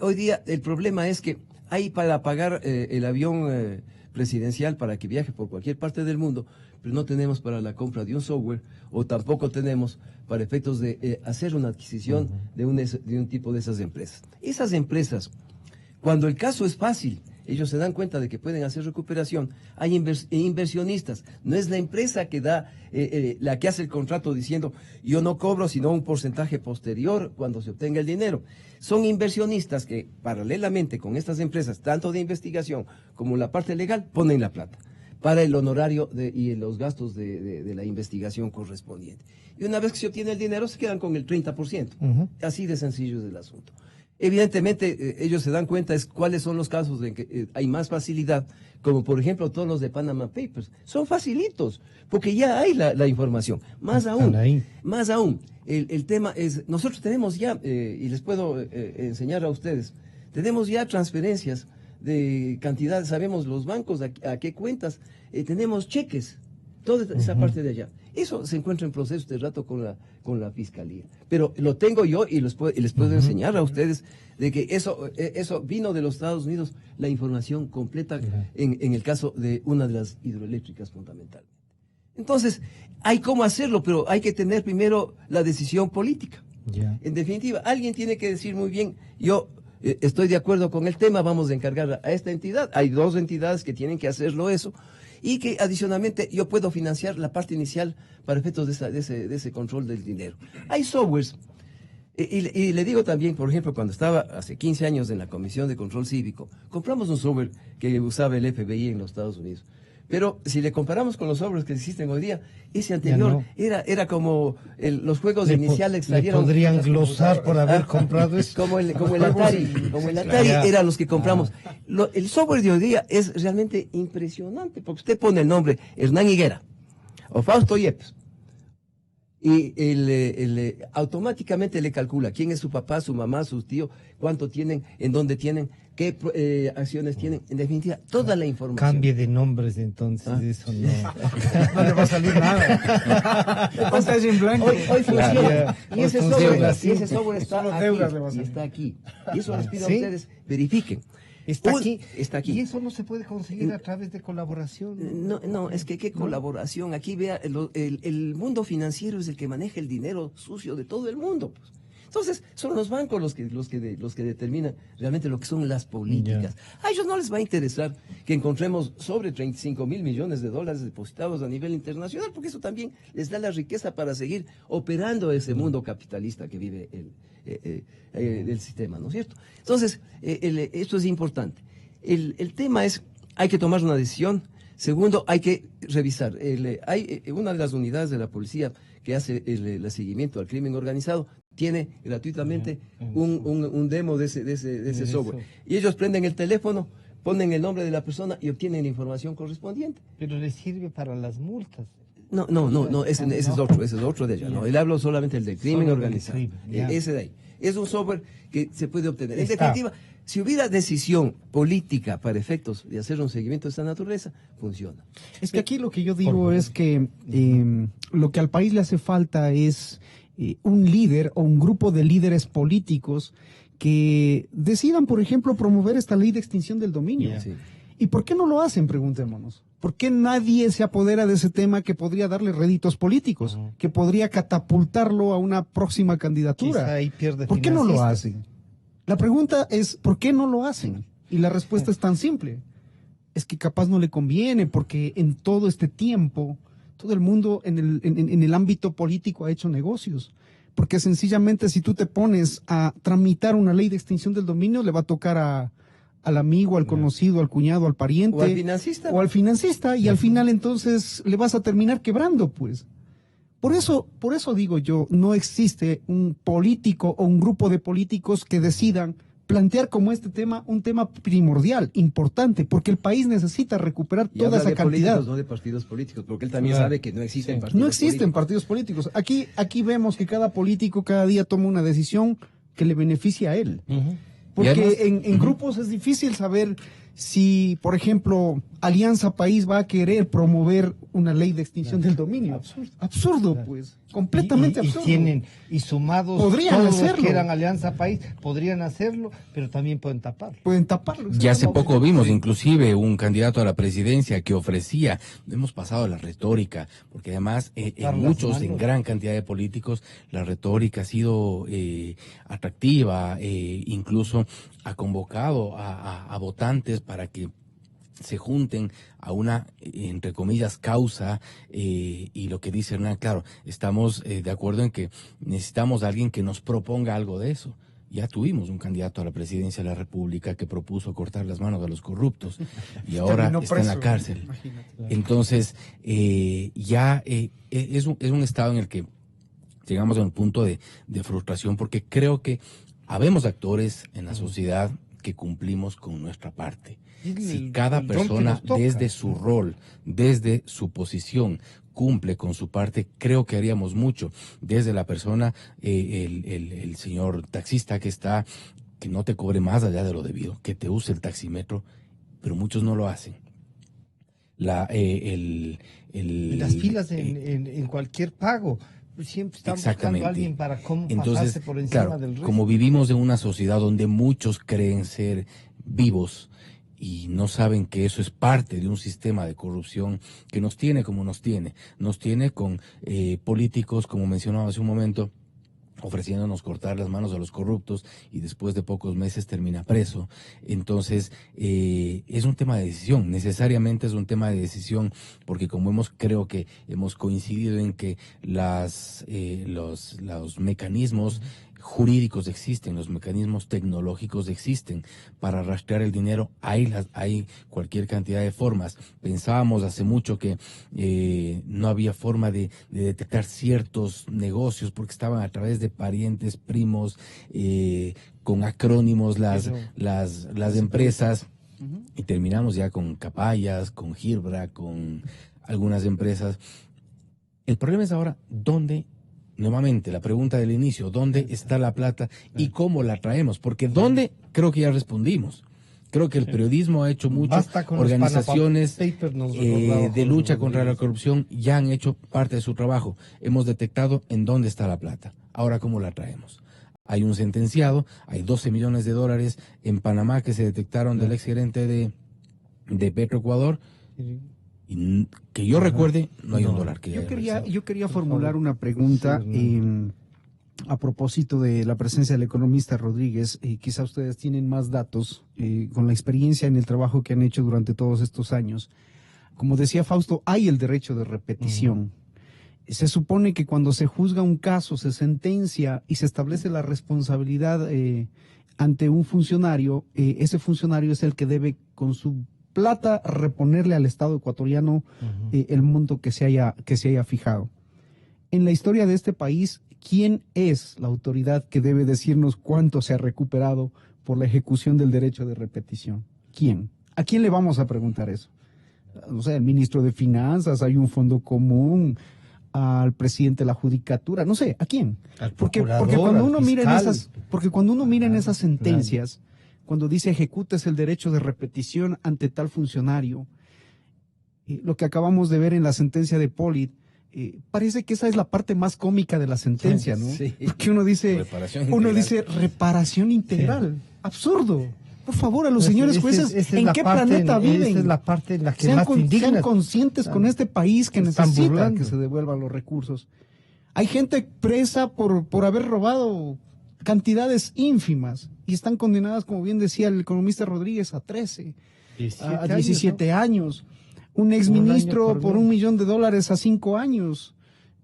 hoy día el problema es que hay para pagar el avión presidencial para que viaje por cualquier parte del mundo, pero no tenemos para la compra de un software o tampoco tenemos para efectos de hacer una adquisición de un tipo de esas empresas. Esas empresas, cuando el caso es fácil, ellos se dan cuenta de que pueden hacer recuperación. Hay inversionistas. No es la empresa que da, la que hace el contrato diciendo yo no cobro sino un porcentaje posterior cuando se obtenga el dinero. Son inversionistas que paralelamente con estas empresas, tanto de investigación como la parte legal, ponen la plata para el honorario y los gastos de la investigación correspondiente. Y una vez que se obtiene el dinero, se quedan con el 30%. Así de sencillo es el asunto. Evidentemente, ellos se dan cuenta cuáles son los casos en que hay más facilidad, como por ejemplo todos los de Panama Papers. Son facilitos, porque ya hay la información. Más aún, el tema es, nosotros tenemos ya, y les puedo enseñar a ustedes, tenemos ya transferencias de cantidad, sabemos los bancos a qué cuentas, tenemos cheques, toda esa parte de allá. Eso se encuentra en proceso de rato con la Fiscalía. Pero lo tengo yo y les puedo enseñar a ustedes de que eso vino de los Estados Unidos, la información completa en el caso de una de las hidroeléctricas fundamentalmente. Entonces, hay cómo hacerlo, pero hay que tener primero la decisión política. En definitiva, alguien tiene que decir muy bien, yo estoy de acuerdo con el tema, vamos a encargar a esta entidad. Hay dos entidades que tienen que hacerlo eso. Y que adicionalmente yo puedo financiar la parte inicial para efectos de ese control del dinero. Hay softwares, y le digo también, por ejemplo, cuando estaba hace 15 años en la Comisión de Control Cívico, compramos un software que usaba el FBI en los Estados Unidos. Pero si le comparamos con los softwares que existen hoy día, ese anterior era como los juegos iniciales salieron. ¿Podrían glosar por haber comprado eso? Como el Atari, eran los que compramos. El software de hoy día es realmente impresionante, porque usted pone el nombre Hernán Higuera o Fausto Yepes y automáticamente le calcula quién es su papá, su mamá, su tío, cuánto tienen, en dónde tienen, qué acciones tienen, en definitiva, toda la información. Cambie de nombres entonces, eso no. No le va a salir nada. Pantalla en blanco. Hoy funciona. Y ese software está aquí. Y eso les pido a ustedes, verifiquen. Está aquí. Y eso no se puede conseguir a través de colaboración. No, es que qué colaboración. Aquí vea, el mundo financiero es el que maneja el dinero sucio de todo el mundo. Pues. Entonces, son los bancos los que determinan realmente lo que son las políticas. A ellos no les va a interesar que encontremos sobre 35 mil millones de dólares depositados a nivel internacional, porque eso también les da la riqueza para seguir operando ese mundo capitalista que vive el sistema, ¿no es cierto? Entonces, esto es importante. El tema es, hay que tomar una decisión. Segundo, hay que revisar. Hay una de las unidades de la policía que hace el seguimiento al crimen organizado, tiene gratuitamente un demo de ese software. Y ellos prenden el teléfono, ponen el nombre de la persona y obtienen la información correspondiente. Pero les sirve para las multas. No, ese es otro de allá. No, él hablo solamente el del crimen organizado. Ese de ahí. Es un software que se puede obtener. En definitiva, si hubiera decisión política para efectos de hacer un seguimiento de esta naturaleza, funciona. Es que aquí lo que yo digo es que lo que al país le hace falta es un líder o un grupo de líderes políticos que decidan, por ejemplo, promover esta ley de extinción del dominio. Sí. ¿Y por qué no lo hacen? Preguntémonos. ¿Por qué nadie se apodera de ese tema que podría darle réditos políticos, que podría catapultarlo a una próxima candidatura? Quizá ahí pierde ¿Por qué no lo hacen? La pregunta es, ¿por qué no lo hacen? Y la respuesta es tan simple. es que capaz no le conviene, porque en todo este tiempo, todo el mundo en el ámbito político ha hecho negocios. Porque sencillamente si tú te pones a tramitar una ley de extinción del dominio, le va a tocar al amigo, al conocido, al cuñado, al pariente. O al financista. O al financista, y al final entonces le vas a terminar quebrando, pues. Por eso digo yo, no existe un político o un grupo de políticos que decidan plantear como este tema un tema primordial, importante, porque el país necesita recuperar Y toda habla esa de cantidad. políticos, no de partidos políticos, porque él también Claro. sabe que no existen partidos No existen políticos. partidos políticos. Aquí vemos que cada político cada día toma una decisión que le beneficia a él. Porque Y además- en grupos es difícil saber si, por ejemplo, Alianza País va a querer promover una ley de extinción del dominio. Absurdo, pues. Completamente absurdo. Y sumados Podrían todos los hacerlo. que eran Alianza País, podrían hacerlo, pero también pueden taparlo. Pueden taparlo. Ya hace poco vimos inclusive un candidato a la presidencia que ofrecía, hemos pasado la retórica, porque además en Carlos muchos, en Manos. gran cantidad de políticos, la retórica ha sido atractiva, incluso ha convocado a votantes para que se junten a una, entre comillas, causa, y lo que dice Hernán, claro, estamos de acuerdo en que necesitamos a alguien que nos proponga algo de eso. Ya tuvimos un candidato a la presidencia de la República que propuso cortar las manos a los corruptos y ahora Terminó está en la preso. cárcel. Imagínate. Entonces, es un estado en el que llegamos a un punto de frustración, porque creo que habemos actores en la sociedad que cumplimos con nuestra parte. Si cada el rol que persona nos toca. desde su rol, desde su posición, cumple con su parte, creo que haríamos mucho. Desde la persona, el señor taxista que no te cobre más allá de lo debido, que te use el taxímetro, pero muchos no lo hacen. Las filas en cualquier pago. Siempre están buscando Exactamente. a alguien para cómo Entonces, pasarse por encima claro, del resto. como vivimos en una sociedad donde muchos creen ser vivos y no saben que eso es parte de un sistema de corrupción que nos tiene como nos tiene con políticos, como mencionaba hace un momento, ofreciéndonos cortar las manos a los corruptos y después de pocos meses termina preso. Entonces, es un tema de decisión, necesariamente es un tema de decisión, porque como creo que hemos coincidido en que los mecanismos jurídicos existen, los mecanismos tecnológicos existen para rastrear el dinero, hay cualquier cantidad de formas. Pensábamos hace mucho que no había forma de detectar ciertos negocios porque estaban a través de parientes, primos, con acrónimos las empresas, y terminamos ya con Capayas, con Girbra, con algunas empresas. El problema es ahora dónde. Nuevamente, la pregunta del inicio, ¿dónde está la plata y cómo la traemos? Porque ¿dónde? Creo que ya respondimos. Creo que el periodismo ha hecho mucho, Basta con los organizaciones Panama Papers, nos recordaba de lucha Jorge contra la Rodríguez. corrupción ya han hecho parte de su trabajo. Hemos detectado en dónde está la plata. Ahora, ¿cómo la traemos? Hay un sentenciado, hay $12 millones en Panamá que se detectaron del exgerente de Petroecuador. Y que yo recuerde, no hay un dólar que haya regresado. Yo quería formular una pregunta a propósito de la presencia del economista Rodríguez. Quizá ustedes tienen más datos con la experiencia en el trabajo que han hecho durante todos estos años. Como decía Fausto, hay el derecho de repetición. Se supone que cuando se juzga un caso, se sentencia y se establece la responsabilidad ante un funcionario, ese funcionario es el que debe con su plata reponerle al Estado ecuatoriano el monto que se haya fijado. En la historia de este país, ¿quién es la autoridad que debe decirnos cuánto se ha recuperado por la ejecución del derecho de repetición? ¿Quién? ¿A quién le vamos a preguntar eso? No sé, el ministro de Finanzas, hay un fondo común, al presidente de la Judicatura, no sé, ¿a quién? Porque cuando uno mira en esas sentencias, cuando dice ejecutes el derecho de repetición ante tal funcionario, lo que acabamos de ver en la sentencia de Polit, parece que esa es la parte más cómica de la sentencia, ¿no? Sí. Porque uno dice reparación integral. Sí. Absurdo. Por favor, a los señores jueces, ¿en qué planeta viven? Esa es la parte en la que más indigna. Sean conscientes con este país que necesita que se devuelvan los recursos. Hay gente presa por haber robado cantidades ínfimas y están condenadas, como bien decía el economista Rodríguez, a 13. a 17 años. Un exministro por $1 millón a 5 años.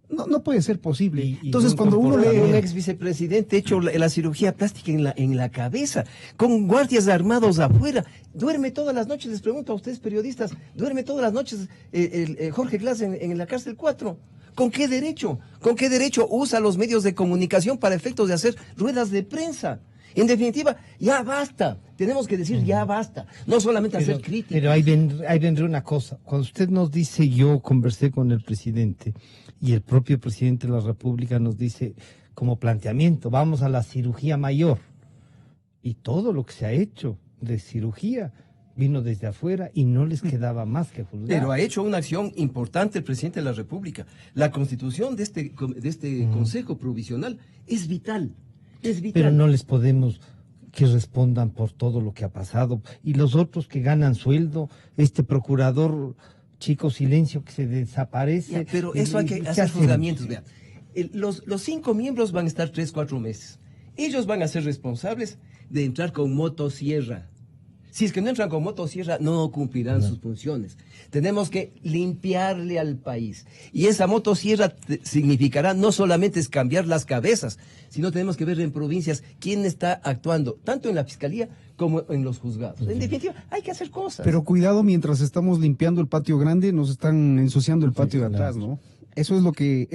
No puede ser posible. Entonces, cuando uno lee un ex vicepresidente hecho la cirugía plástica en la cabeza, con guardias armados afuera, duerme todas las noches, les pregunto a ustedes periodistas, duerme todas las noches Jorge Glass en la cárcel 4. ¿Con qué derecho? ¿Con qué derecho usa los medios de comunicación para efectos de hacer ruedas de prensa? En definitiva, ya basta. Tenemos que decir ya basta. No solamente hacer críticas. Pero ahí vendrá una cosa. Cuando usted nos dice, yo conversé con el presidente, y el propio presidente de la República nos dice, como planteamiento, vamos a la cirugía mayor. Y todo lo que se ha hecho de cirugía vino desde afuera y no les quedaba más que juzgar. Pero ha hecho una acción importante el presidente de la República. La constitución de este Consejo Provisional es vital. Es vital. Pero no les podemos que respondan por todo lo que ha pasado. Y los otros que ganan sueldo, este procurador Chico Silencio que se desaparece. Ya, pero eso hay que hacer juzgamientos. Vean, los 5 miembros van a estar 3-4 meses. Ellos van a ser responsables de entrar con motosierra. Si es que no entran con motosierra, no cumplirán sus funciones. Tenemos que limpiarle al país. Y esa motosierra significará no solamente es cambiar las cabezas, sino tenemos que ver en provincias quién está actuando, tanto en la fiscalía como en los juzgados. En definitiva, hay que hacer cosas. Pero cuidado, mientras estamos limpiando el patio grande, nos están ensuciando el patio de atrás, ¿no? Eso es lo que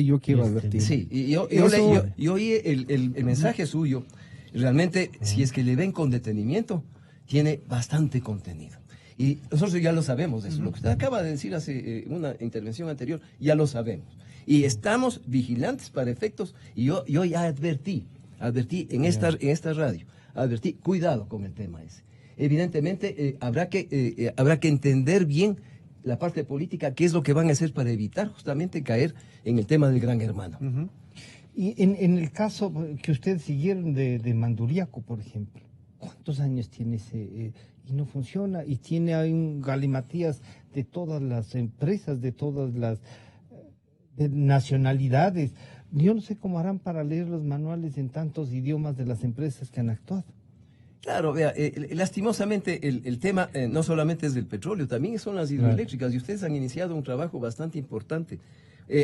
yo quiero advertir. Sí, y yo oí el mensaje suyo. Realmente, si es que le ven con detenimiento, tiene bastante contenido. Y nosotros ya lo sabemos de eso. Lo que usted acaba de decir hace una intervención anterior, ya lo sabemos. Y estamos vigilantes para efectos. Y yo ya advertí en esta radio, cuidado con el tema ese. Evidentemente, habrá que entender bien la parte política, qué es lo que van a hacer para evitar justamente caer en el tema del Gran Hermano. Y en el caso que ustedes siguieron de Manduriaco, por ejemplo, ¿cuántos años tiene ese? Y no funciona, y tiene ahí un galimatías de todas las empresas, de todas las nacionalidades. Yo no sé cómo harán para leer los manuales en tantos idiomas de las empresas que han actuado. Claro, vea, lastimosamente el tema no solamente es del petróleo, también son las hidroeléctricas, y ustedes han iniciado un trabajo bastante importante.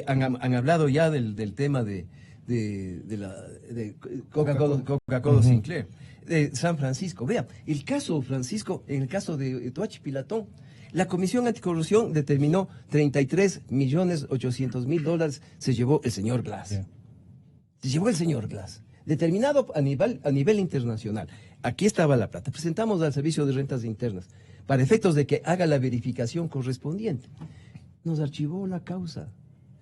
Han hablado ya del tema de Coca-Cola Sinclair, de San Francisco. Vea, el caso Francisco, en el caso de Toachi Pilatón, la Comisión Anticorrupción determinó $33.800.000 se llevó el señor Glass. Se llevó el señor Glass, determinado a nivel internacional. Aquí estaba la plata. Presentamos al Servicio de Rentas Internas para efectos de que haga la verificación correspondiente. Nos archivó la causa.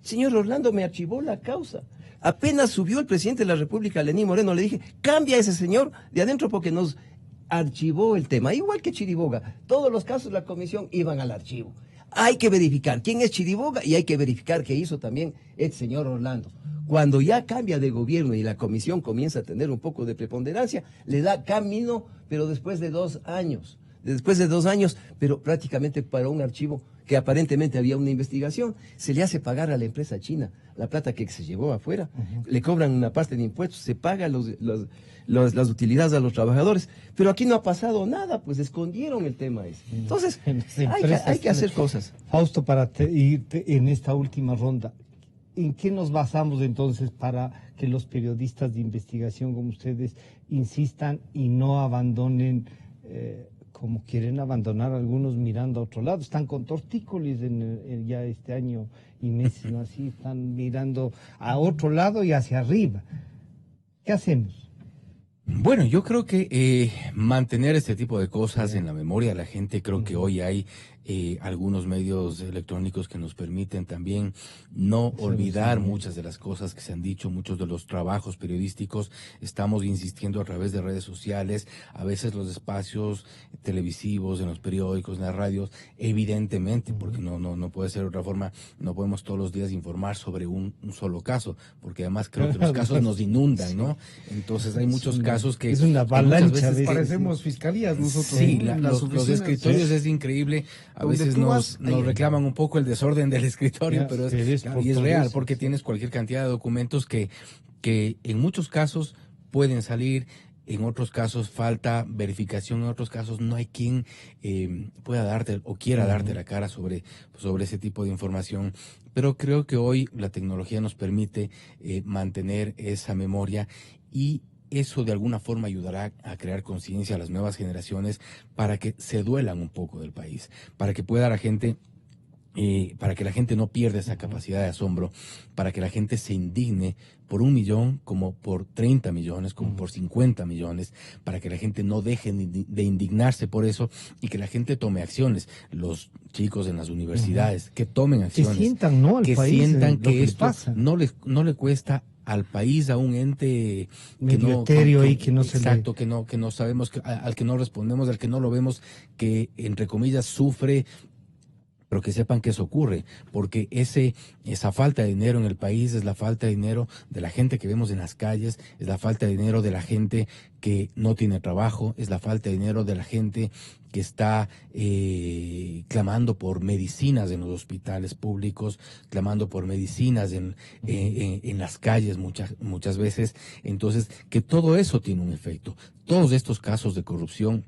Señor Orlando, me archivó la causa. Apenas subió el presidente de la República, Lenín Moreno, le dije, cambia a ese señor de adentro porque nos archivó el tema. Igual que Chiriboga, todos los casos de la comisión iban al archivo. Hay que verificar quién es Chiriboga y hay que verificar qué hizo también el señor Orlando. Cuando ya cambia de gobierno y la comisión comienza a tener un poco de preponderancia, le da camino, pero después de 2 años. Después de 2 años, pero prácticamente para un archivo que aparentemente había una investigación, se le hace pagar a la empresa china la plata que se llevó afuera, le cobran una parte de impuestos, se paga las utilidades a los trabajadores, pero aquí no ha pasado nada, pues escondieron el tema ese. Entonces, hay que hacer cosas. Fausto, para irte en esta última ronda, ¿en qué nos basamos entonces para que los periodistas de investigación como ustedes insistan y no abandonen, como quieren abandonar algunos mirando a otro lado? Están con tortícolis ya este año y meses, ¿no? Así están mirando a otro lado y hacia arriba. ¿Qué hacemos? Bueno, yo creo que mantener este tipo de cosas en la memoria de la gente, creo que hoy hay algunos medios electrónicos que nos permiten también no olvidar muchas de las cosas que se han dicho, muchos de los trabajos periodísticos. Estamos insistiendo a través de redes sociales, a veces los espacios televisivos, en los periódicos, en las radios, evidentemente, porque no puede ser de otra forma, no podemos todos los días informar sobre un solo caso, porque además creo que los casos nos inundan, ¿no? Entonces hay muchos casos que... Es una avalancha. Veces parecemos fiscalías nosotros. Sí, los escritorios es increíble. A veces nos reclaman un poco el desorden del escritorio, pero es real, porque tienes cualquier cantidad de documentos que en muchos casos pueden salir en otros casos falta verificación, en otros casos no hay quien pueda darte o quiera darte la cara sobre ese tipo de información. Pero creo que hoy la tecnología nos permite mantener esa memoria, y eso de alguna forma ayudará a crear conciencia a las nuevas generaciones para que se duelan un poco del país, para que pueda la gente, para que la gente no pierda esa capacidad de asombro, para que la gente se indigne por 1 millón, como por 30 millones, como por 50 millones, para que la gente no deje de indignarse por eso y que la gente tome acciones. Los chicos en las universidades, que tomen acciones. Que sientan, ¿no?, al que país, sientan lo que les esto pasa. no le cuesta al país, a un ente medio etéreo ahí que no se le... exacto, que no sabemos, al que no respondemos, al que no lo vemos, que entre comillas sufre, pero que sepan que eso ocurre, porque esa falta de dinero en el país es la falta de dinero de la gente que vemos en las calles, es la falta de dinero de la gente que no tiene trabajo, es la falta de dinero de la gente que está clamando por medicinas en los hospitales públicos, clamando por medicinas en las calles muchas veces. Entonces, que todo eso tiene un efecto. Todos estos casos de corrupción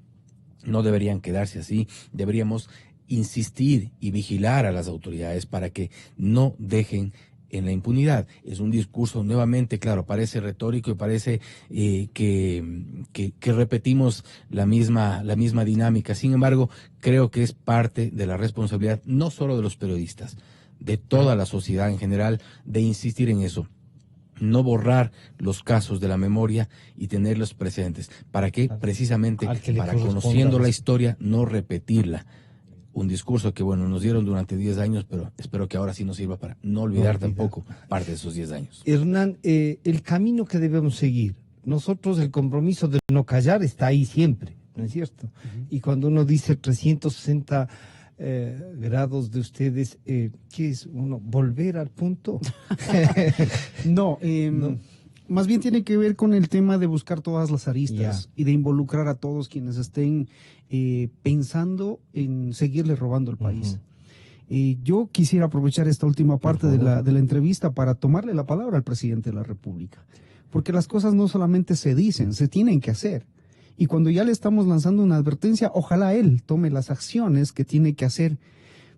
no deberían quedarse así, deberíamos insistir y vigilar a las autoridades para que no dejen en la impunidad. Es un discurso, nuevamente, claro, parece retórico y parece que repetimos la misma dinámica. Sin embargo, creo que es parte de la responsabilidad, no solo de los periodistas, de toda la sociedad en general, de insistir en eso. No borrar los casos de la memoria y tenerlos presentes. ¿Para qué? Precisamente para, conociendo la historia, no repetirla. Un discurso que, bueno, nos dieron durante 10 años, pero espero que ahora sí nos sirva para no olvidar tampoco parte de esos 10 años. Hernán, el camino que debemos seguir, nosotros el compromiso de no callar está ahí siempre, ¿no es cierto? Y cuando uno dice 360 grados de ustedes, ¿qué es uno? ¿Volver al punto? No, más bien tiene que ver con el tema de buscar todas las aristas y de involucrar a todos quienes estén pensando en seguirle robando el país. Yo quisiera aprovechar esta última parte de la entrevista para tomarle la palabra al presidente de la República, porque las cosas no solamente se dicen, se tienen que hacer. Y cuando ya le estamos lanzando una advertencia, ojalá él tome las acciones que tiene que hacer,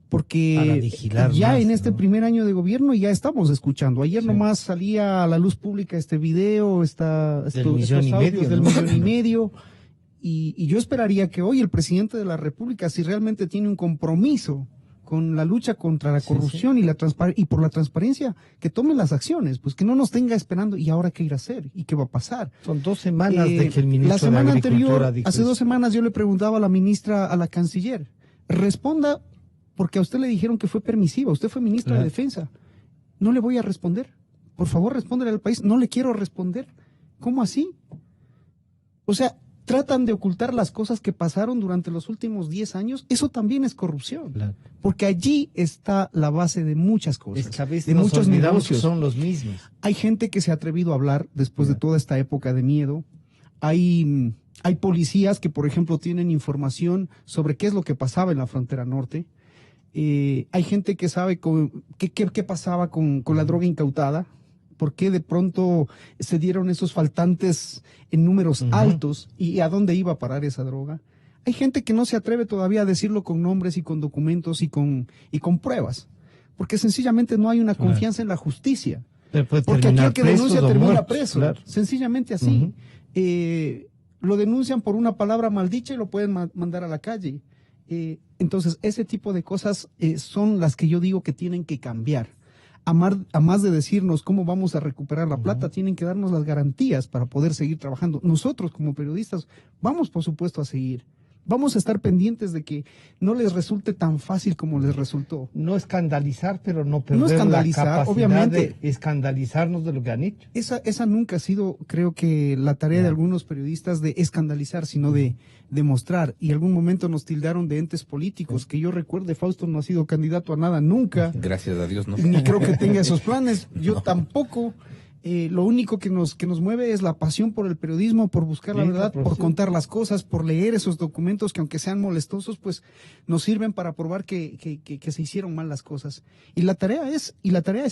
porque ya más, en este primer año de gobierno ya estamos escuchando. Ayer nomás salía a la luz pública este video, estos audios del 1,5 millones. Y yo esperaría que hoy el presidente de la República, si realmente tiene un compromiso con la lucha contra la corrupción y por la transparencia, que tome las acciones, pues que no nos tenga esperando y ahora qué ir a hacer y qué va a pasar. Son 2 semanas de que el ministro la semana de Agricultura anterior, hace 2 semanas yo le preguntaba a la ministra, a la canciller, responda, porque a usted le dijeron que fue permisiva, usted fue ministra de Defensa. No le voy a responder. Por favor, respóndele al país. No le quiero responder. ¿Cómo así? O sea, tratan de ocultar las cosas que pasaron durante los últimos 10 años. Eso también es corrupción. Claro. Porque allí está la base de muchas cosas. Es que a veces de muchos negocios. Son los mismos. Hay gente que se ha atrevido a hablar después de toda esta época de miedo. Hay policías que, por ejemplo, tienen información sobre qué es lo que pasaba en la frontera norte. Hay gente que sabe qué pasaba con la droga incautada, por qué de pronto se dieron esos faltantes en números altos y a dónde iba a parar esa droga. Hay gente que no se atreve todavía a decirlo con nombres y con documentos y con pruebas, porque sencillamente no hay una confianza en la justicia. Porque aquí el que denuncia termina preso, sencillamente así. Lo denuncian por una palabra maldicha y lo pueden mandar a la calle. Entonces, ese tipo de cosas son las que yo digo que tienen que cambiar. A más de decirnos cómo vamos a recuperar la plata, tienen que darnos las garantías para poder seguir trabajando. Nosotros, como periodistas, vamos, por supuesto, a seguir. Vamos a estar pendientes de que no les resulte tan fácil como les resultó. No escandalizar, pero no perder la capacidad obviamente, de escandalizarnos de lo que han hecho. Esa nunca ha sido, creo que, la tarea de algunos periodistas de escandalizar, sino de demostrar. Y en algún momento nos tildaron de entes políticos, que yo recuerde, Fausto no ha sido candidato a nada nunca. Gracias a Dios, ¿no? Ni creo que tenga esos planes. Yo tampoco. lo único que nos mueve es la pasión por el periodismo, por buscar la Sí, verdad, la por contar las cosas, por leer esos documentos que aunque sean molestosos, pues nos sirven para probar que se hicieron mal las cosas. Y la tarea es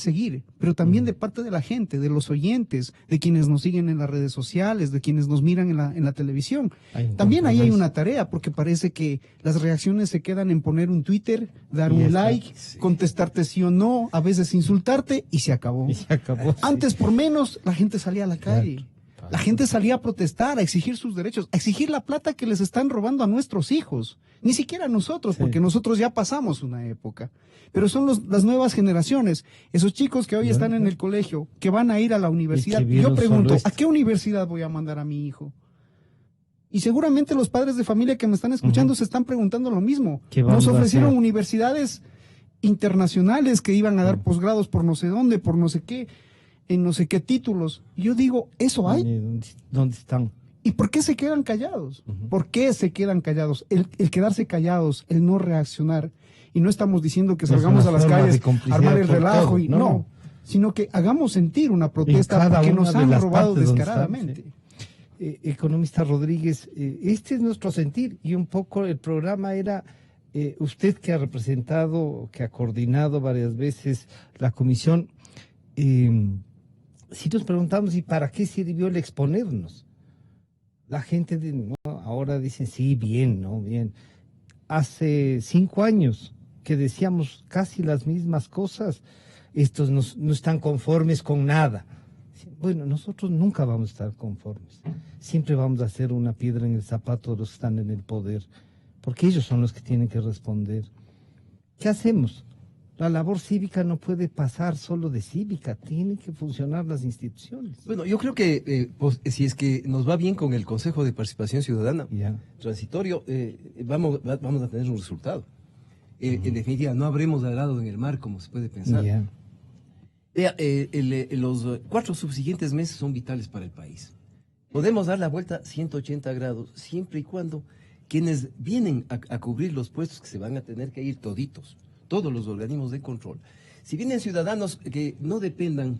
seguir, pero también de parte de la gente, de los oyentes, de quienes nos siguen en las redes sociales, de quienes nos miran en la televisión. También ahí hay una tarea, porque parece que las reacciones se quedan en poner un Twitter, dar un like, contestarte sí o no, a veces insultarte y se acabó. Y se acabó, Antes, sí. por menos, la gente salía a la calle. La gente salía a protestar, a exigir sus derechos, a exigir la plata que les están robando a nuestros hijos. Ni siquiera a nosotros, porque nosotros ya pasamos una época. Pero son las nuevas generaciones, esos chicos que hoy están en el colegio, que van a ir a la universidad. Y que vieron Yo pregunto, solo esto. ¿a qué universidad voy a mandar a mi hijo? Y seguramente los padres de familia que me están escuchando se están preguntando lo mismo. ¿Qué vamos Nos a ofrecieron hacer? universidades internacionales que iban a dar posgrados por no sé dónde, por no sé qué, en no sé qué títulos. Y yo digo, ¿eso hay? ¿Dónde están? ¿Y por qué se quedan callados? ¿Por qué se quedan callados? El quedarse callados, el no reaccionar. Y no estamos diciendo que No es salgamos una a las forma calles, de complicidad armar el por relajo todo, y no, no, no. sino que hagamos sentir una protesta cada porque una nos de han las robado partes donde descaradamente. Economista Rodríguez, este es nuestro sentir y un poco el programa era, usted que ha representado, que ha coordinado varias veces la comisión, si nos preguntamos, ¿y para qué sirvió el exponernos? La gente ¿no? Ahora dicen, sí, bien, ¿no? Bien. Hace 5 años que decíamos casi las mismas cosas, estos no están conformes con nada. Bueno, nosotros nunca vamos a estar conformes. Siempre vamos a hacer una piedra en el zapato de los que están en el poder, porque ellos son los que tienen que responder. ¿Qué hacemos? La labor cívica no puede pasar solo de cívica, tienen que funcionar las instituciones. Bueno, yo creo que pues, si es que nos va bien con el Consejo de Participación Ciudadana Ya. transitorio, vamos a tener un resultado. En definitiva, no habremos dado en el mar, como se puede pensar. Ya. Vea, los 4 subsiguientes meses son vitales para el país. Podemos dar la vuelta 180 grados siempre y cuando quienes vienen a cubrir los puestos que se van a tener que ir toditos, todos los organismos de control. Si vienen ciudadanos que no dependan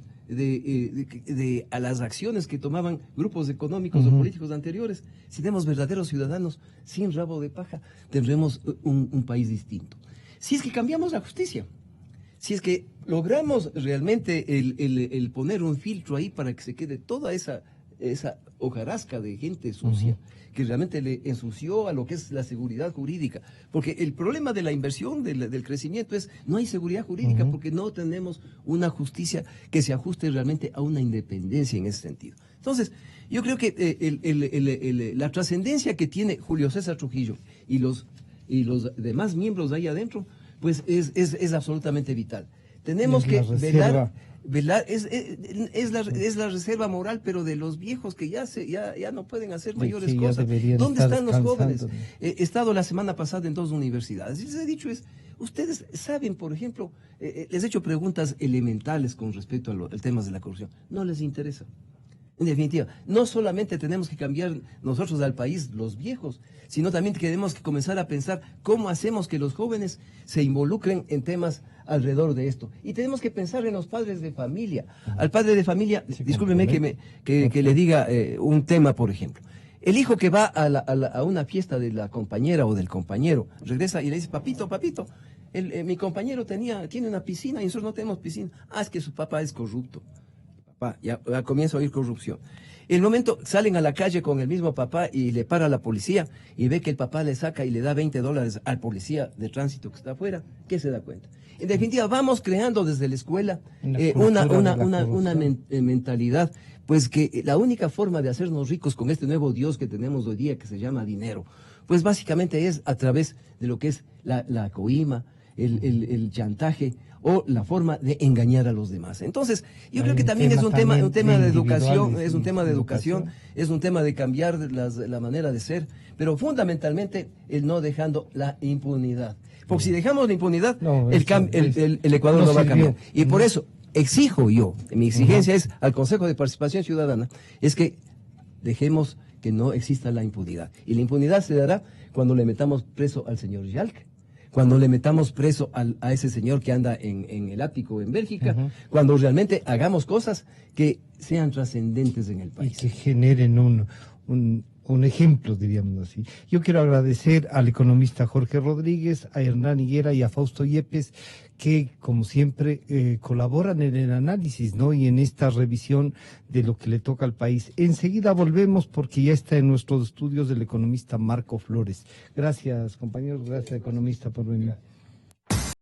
a las acciones que tomaban grupos económicos o políticos anteriores, si tenemos verdaderos ciudadanos sin rabo de paja, tendremos un país distinto. Si es que cambiamos la justicia, si es que logramos realmente el poner un filtro ahí para que se quede toda esa hojarasca de gente sucia, que realmente le ensució a lo que es la seguridad jurídica. Porque el problema de la inversión, del crecimiento, es no hay seguridad jurídica porque no tenemos una justicia que se ajuste realmente a una independencia en ese sentido. Entonces, yo creo que la trascendencia que tiene Julio César Trujillo y los demás miembros de ahí adentro, pues es absolutamente vital. Tenemos que velar, es la reserva moral, pero de los viejos que ya no pueden hacer mayores cosas. ¿Dónde están los jóvenes? He estado la semana pasada en 2 universidades y les he dicho ustedes saben, por ejemplo, les he hecho preguntas elementales con respecto al tema de la corrupción. No les interesa. En definitiva, no solamente tenemos que cambiar nosotros al país, los viejos, sino también tenemos que comenzar a pensar cómo hacemos que los jóvenes se involucren en temas alrededor de esto. Y tenemos que pensar en los padres de familia. Al padre de familia, discúlpeme que le diga un tema, por ejemplo. El hijo que va a una fiesta de la compañera o del compañero, regresa y le dice, papito, mi compañero tiene una piscina y nosotros no tenemos piscina. Es que su papá es corrupto. Ya comienza a oír corrupción. El momento salen a la calle con el mismo papá y le para la policía y ve que el papá le saca y le da $20 al policía de tránsito que está afuera, ¿qué se da cuenta? En definitiva, vamos creando desde la escuela una mentalidad, pues que la única forma de hacernos ricos con este nuevo Dios que tenemos hoy día, que se llama dinero, pues básicamente es a través de lo que es la coima, el chantaje o la forma de engañar a los demás. Entonces, yo creo que también es un tema de educación, es un tema de educación, es un tema de cambiar la manera de ser, pero fundamentalmente el no dejando la impunidad. Porque si dejamos la impunidad, el Ecuador no va a cambiar. Y por eso exijo yo, mi exigencia es al Consejo de Participación Ciudadana, es que dejemos que no exista la impunidad. Y la impunidad se dará cuando le metamos preso al señor Yalc, cuando le metamos preso a ese señor que anda en el ático en Bélgica, cuando realmente hagamos cosas que sean trascendentes en el Y país. que generen un ejemplo, diríamos así. Yo quiero agradecer al economista Jorge Rodríguez, a Hernán Higuera y a Fausto Yepes, que como siempre colaboran en el análisis, ¿no? Y en esta revisión de lo que le toca al país. Enseguida volvemos porque ya está en nuestros estudios el economista Marco Flores. Gracias, compañeros, gracias, economista, por venir.